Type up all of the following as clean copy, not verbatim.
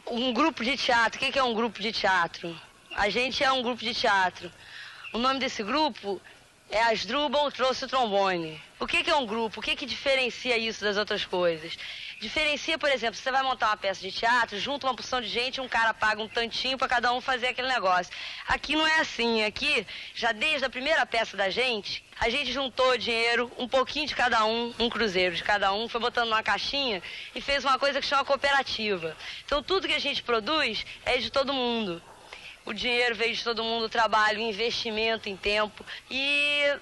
Um grupo de teatro, o que é um grupo de teatro? A gente é um grupo de teatro. O nome desse grupo é Asdrubal Trouxe o Trombone. O que é um grupo? O que diferencia isso das outras coisas? Diferencia, por exemplo, você vai montar uma peça de teatro, junta uma porção de gente, um cara paga um tantinho para cada um fazer aquele negócio. Aqui não é assim. Aqui, já desde a primeira peça da gente, a gente juntou dinheiro, um pouquinho de cada um cruzeiro de cada um, foi botando numa caixinha e fez uma coisa que chama cooperativa. Então tudo que a gente produz é de todo mundo. O dinheiro veio de todo mundo, o trabalho, o investimento em tempo. E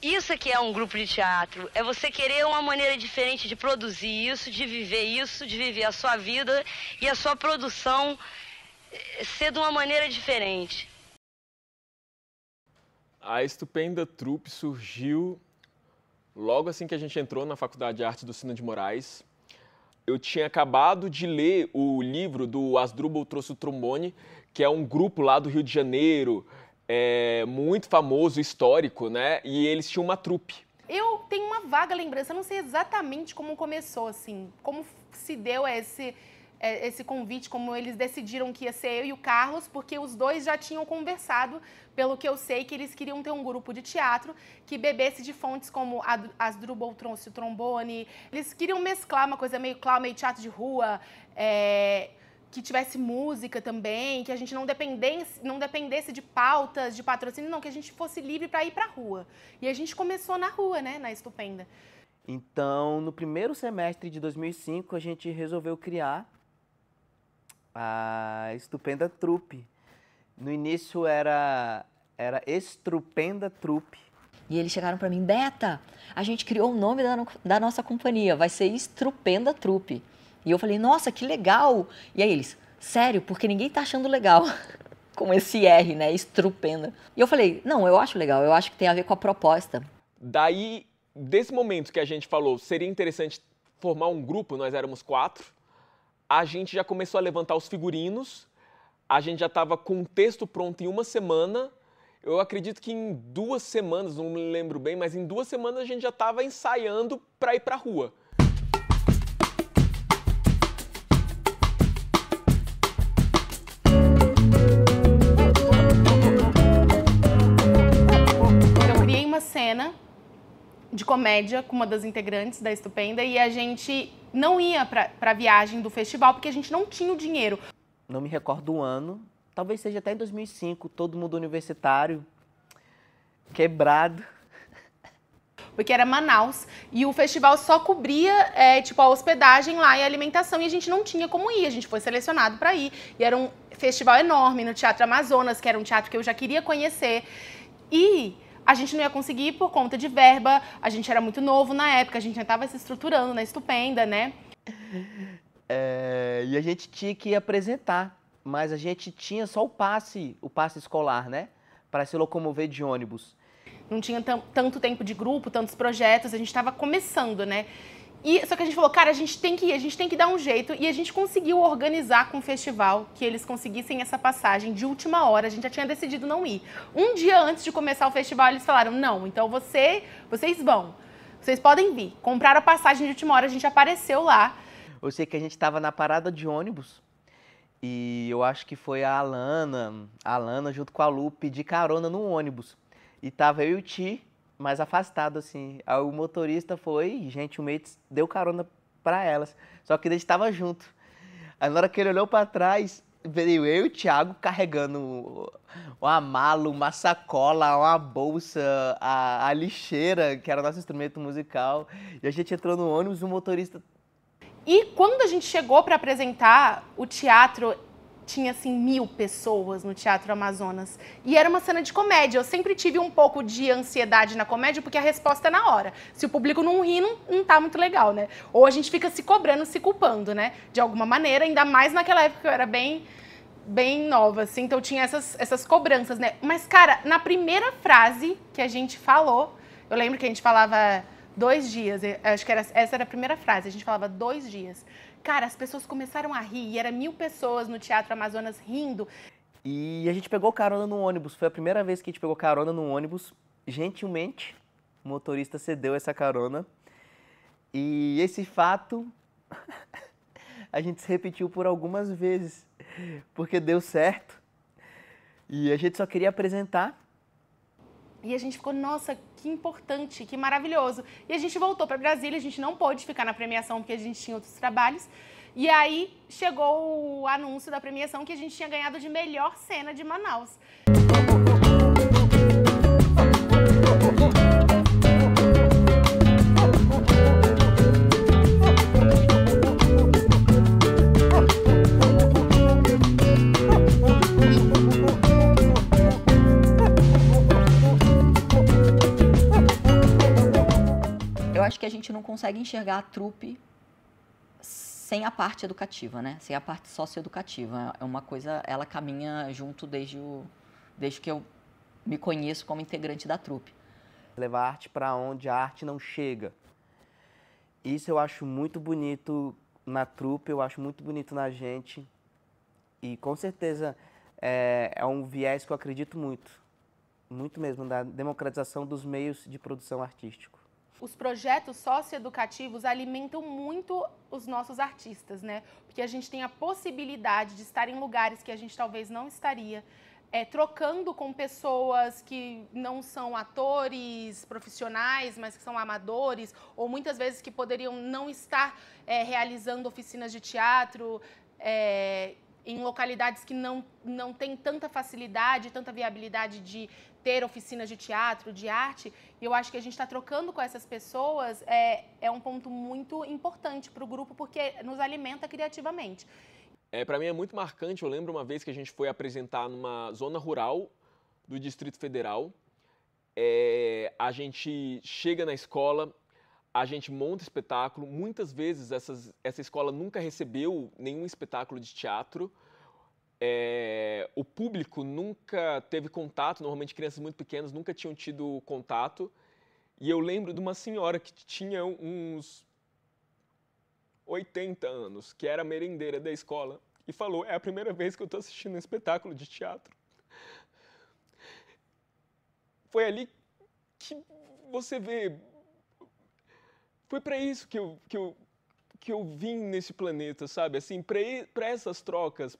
isso aqui é um grupo de teatro. É você querer uma maneira diferente de produzir isso, de viver a sua vida e a sua produção ser de uma maneira diferente. A Estupenda Trupe surgiu logo assim que a gente entrou na Faculdade de Arte do Cina de Moraes. Eu tinha acabado de ler o livro do Asdrubal Trouxe o Trombone, que é um grupo lá do Rio de Janeiro, muito famoso, histórico, né? E eles tinham uma trupe. Eu tenho uma vaga lembrança, eu não sei exatamente como começou, assim, como se deu esse convite, como eles decidiram que ia ser eu e o Carlos, porque os dois já tinham conversado, pelo que eu sei, que eles queriam ter um grupo de teatro que bebesse de fontes como Asdrubal Trouxe o Trombone. Eles queriam mesclar uma coisa meio clown, meio teatro de rua, que tivesse música também, que a gente não dependesse de pautas, de patrocínio, não, que a gente fosse livre para ir para a rua. E a gente começou na rua, né, na Estupenda. Então, no primeiro semestre de 2005, a gente resolveu criar a Estupenda Trupe. No início era Estrupenda Trupe. E eles chegaram para mim, Beta, a gente criou o nome da nossa companhia, vai ser Estrupenda Trupe. E eu falei, nossa, que legal! E aí eles, sério, porque ninguém tá achando legal com esse R, né, Estrupenda. E eu falei, não, eu acho legal, eu acho que tem a ver com a proposta. Daí, desse momento que a gente falou, seria interessante formar um grupo, nós éramos 4, a gente já começou a levantar os figurinos, a gente já estava com o texto pronto em uma semana. Eu acredito que em 2 semanas, não me lembro bem, mas em 2 semanas a gente já estava ensaiando para ir para a rua. Eu criei uma cena de comédia com uma das integrantes da Estupenda e a gente não ia para a viagem do festival porque a gente não tinha o dinheiro. Não me recordo do ano, talvez seja até em 2005, todo mundo universitário, quebrado. Porque era Manaus e o festival só cobria tipo a hospedagem lá e a alimentação e a gente não tinha como ir, a gente foi selecionado para ir. E era um festival enorme no Teatro Amazonas, que era um teatro que eu já queria conhecer. E a gente não ia conseguir por conta de verba, a gente era muito novo na época, a gente já estava se estruturando na Estupenda, né? E a gente tinha que apresentar, mas a gente tinha só o passe escolar, né? Para se locomover de ônibus. Não tinha tanto tempo de grupo, tantos projetos, a gente estava começando, né? Só que a gente falou, cara, a gente tem que ir, a gente tem que dar um jeito. E a gente conseguiu organizar com o festival que eles conseguissem essa passagem de última hora. A gente já tinha decidido não ir. Um dia antes de começar o festival, eles falaram, não, então vocês vão. Vocês podem vir. Compraram a passagem de última hora, a gente apareceu lá. Eu sei que a gente estava na parada de ônibus e eu acho que foi a Alana junto com a Lu pedir carona no ônibus. E tava eu e o Ti mais afastado, assim. Aí o motorista foi, gentilmente, deu carona para elas. Só que a gente tava junto. Aí na hora que ele olhou para trás, veio eu e o Thiago carregando uma mala, uma sacola, uma bolsa, a lixeira, que era o nosso instrumento musical. E a gente entrou no ônibus e o motorista... E quando a gente chegou para apresentar, o teatro tinha, assim, 1000 pessoas no Teatro Amazonas. E era uma cena de comédia. Eu sempre tive um pouco de ansiedade na comédia, porque a resposta é na hora. Se o público não ri, não tá muito legal, né? Ou a gente fica se cobrando, se culpando, né? De alguma maneira, ainda mais naquela época que eu era bem nova, assim. Então tinha essas cobranças, né? Mas, cara, na primeira frase que a gente falou, eu lembro que a gente falava 2 dias. Acho que essa era a primeira frase. A gente falava 2 dias. Cara, as pessoas começaram a rir, e era 1000 pessoas no Teatro Amazonas rindo. E a gente pegou carona no ônibus, foi a primeira vez que a gente pegou carona no ônibus. Gentilmente, o motorista cedeu essa carona. E esse fato a gente se repetiu por algumas vezes, porque deu certo. E a gente só queria apresentar. E a gente ficou, nossa, que importante, que maravilhoso. E a gente voltou para Brasília, a gente não pôde ficar na premiação porque a gente tinha outros trabalhos. E aí chegou o anúncio da premiação que a gente tinha ganhado de melhor cena de Manaus. Eu acho que a gente não consegue enxergar a trupe sem a parte educativa, né? Sem a parte socioeducativa. É uma coisa, ela caminha junto desde que eu me conheço como integrante da trupe. Levar a arte para onde a arte não chega. Isso eu acho muito bonito na trupe, eu acho muito bonito na gente. E com certeza é um viés que eu acredito muito mesmo, da democratização dos meios de produção artístico. Os projetos socioeducativos alimentam muito os nossos artistas, né? Porque a gente tem a possibilidade de estar em lugares que a gente talvez não estaria, trocando com pessoas que não são atores profissionais, mas que são amadores, ou muitas vezes que poderiam não estar realizando oficinas de teatro, em localidades que não têm tanta facilidade, tanta viabilidade de ter oficinas de teatro, de arte. E eu acho que a gente está trocando com essas pessoas é um ponto muito importante para o grupo, porque nos alimenta criativamente. Para mim é muito marcante, eu lembro uma vez que a gente foi apresentar numa zona rural do Distrito Federal. A gente chega na escola, a gente monta espetáculo. Muitas vezes essa escola nunca recebeu nenhum espetáculo de teatro. O público nunca teve contato, normalmente crianças muito pequenas nunca tinham tido contato. E eu lembro de uma senhora que tinha uns 80 anos, que era merendeira da escola, e falou: é a primeira vez que eu estou assistindo um espetáculo de teatro. Foi ali que você vê, foi para isso que eu vim nesse planeta, sabe? Assim, para essas trocas.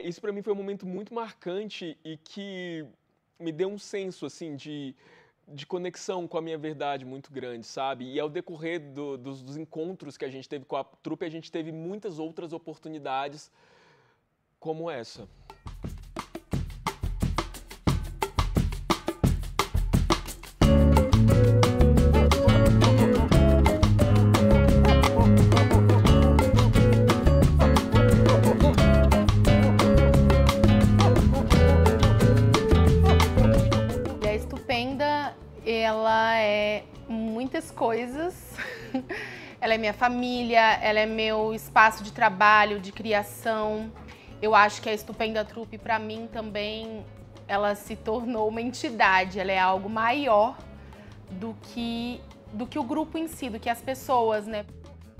Isso para mim foi um momento muito marcante e que me deu um senso assim de conexão com a minha verdade muito grande, sabe? E ao decorrer dos encontros que a gente teve com a trupe, a gente teve muitas outras oportunidades como essa. Ela é muitas coisas. Ela é minha família, ela é meu espaço de trabalho, de criação. Eu acho que a Estupenda Trupe, para mim, também, ela se tornou uma entidade. Ela é algo maior do que o grupo em si, do que as pessoas, né?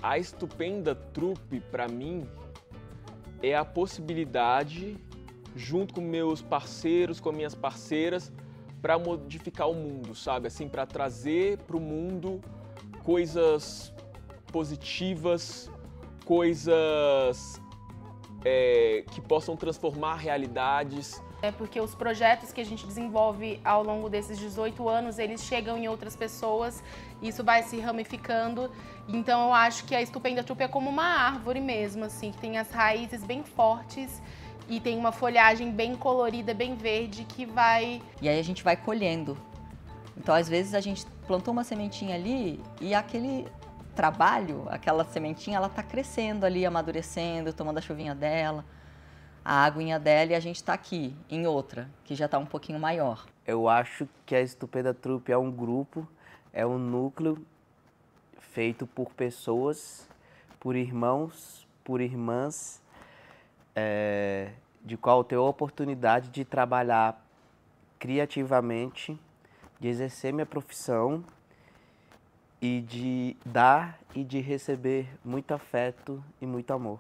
A Estupenda Trupe, para mim, é a possibilidade, junto com meus parceiros, com minhas parceiras, para modificar o mundo, sabe? Assim, para trazer para o mundo coisas positivas, coisas que possam transformar realidades. Porque os projetos que a gente desenvolve ao longo desses 18 anos, eles chegam em outras pessoas, isso vai se ramificando. Então eu acho que a Estupenda Trupe é como uma árvore mesmo, assim, que tem as raízes bem fortes e tem uma folhagem bem colorida, bem verde, que vai... E aí a gente vai colhendo. Então, às vezes, a gente plantou uma sementinha ali e aquele trabalho, aquela sementinha, ela tá crescendo ali, amadurecendo, tomando a chuvinha dela, a aguinha dela, e a gente tá aqui, em outra, que já tá um pouquinho maior. Eu acho que a Estupenda Trupe é um grupo, é um núcleo feito por pessoas, por irmãos, por irmãs, de qual eu tenho a oportunidade de trabalhar criativamente, de exercer minha profissão e de dar e de receber muito afeto e muito amor.